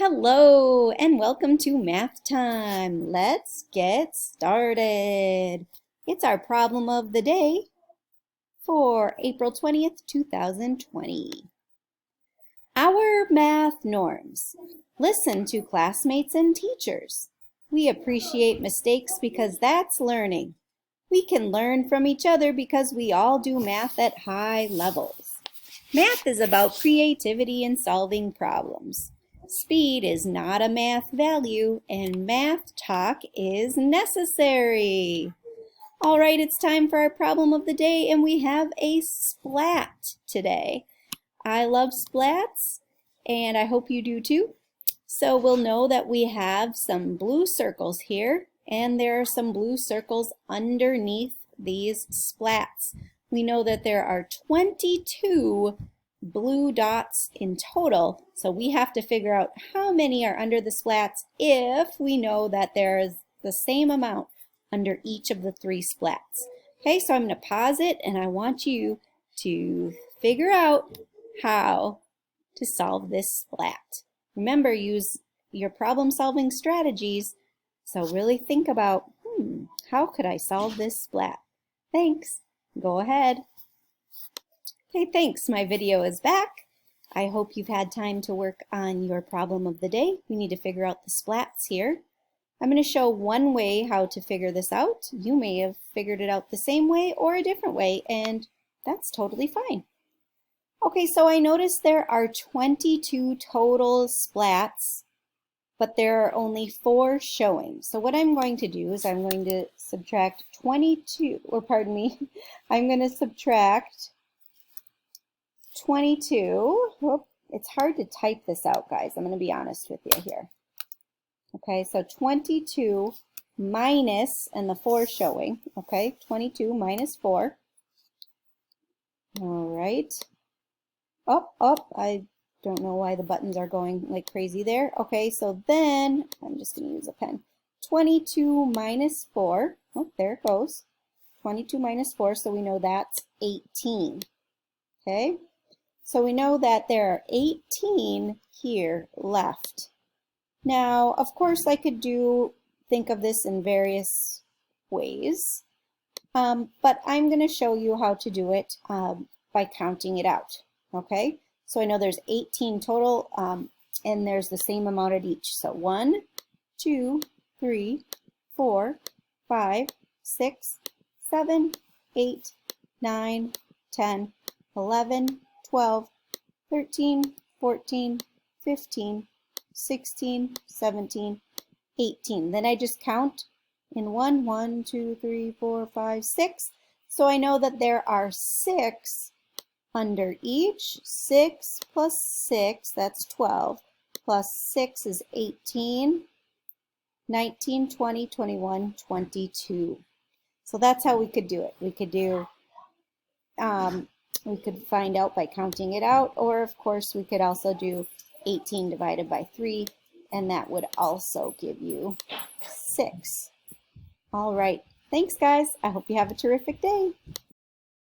Hello and welcome to Math Time. Let's get started. It's our problem of the day for April 20th, 2020. Our math norms. Listen to classmates and teachers. We appreciate mistakes because that's learning. We can learn from each other because we all do math at high levels. Math is about creativity and solving problems. Speed is not a math value, and math talk is necessary. All right, it's time for our problem of the day, and we have a splat today. I love splats, and I hope you do too. So we'll know that we have some blue circles here, and there are some blue circles underneath these splats. We know that there are 22 blue dots in total, so we have to figure out how many are under the splats if we know that there is the same amount under each of the three splats. Okay, so I'm going to pause it and I want you to figure out how to solve this splat. Remember, use your problem-solving strategies, so really think about, how could I solve this splat? Thanks. Go ahead. Okay, thanks. My video is back. I hope you've had time to work on your problem of the day. We need to figure out the splats here. I'm going to show one way how to figure this out. You may have figured it out the same way or a different way, and that's totally fine. Okay, so I noticed there are 22 total splats, but there are only 4 showing. So what I'm going to do is I'm going to subtract 22, or pardon me, I'm going to subtract 22. Whoop, it's hard to type this out, guys. I'm going to be honest with you here. Okay, so 22 minus, and the 4 showing, okay, 22 minus 4. All right. I don't know why the buttons are going like crazy there. Okay, so then I'm just going to use a pen. 22 minus 4. Oh, there it goes. 22 minus 4, so we know that's 18. Okay, so we know that there are 18 here left. Now, of course, I could think of this in various ways, but I'm going to show you how to do it by counting it out. Okay, so I know there's 18 total, and there's the same amount at each. So 1, 2, 3, 4, 5, 6, 7, 8, 9, 10, 11, 12, 13, 14, 15, 16, 17, 18. Then I just count in 1, 2, 3, 4, 5, 6. So I know that there are 6 under each. 6 plus 6, that's 12, plus 6 is 18, 19, 20, 21, 22. So that's how we could do it. We could do, we could find out by counting it out, or of course we could also do 18 divided by 3, and that would also give you 6. All right. Thanks, guys. I hope you have a terrific day.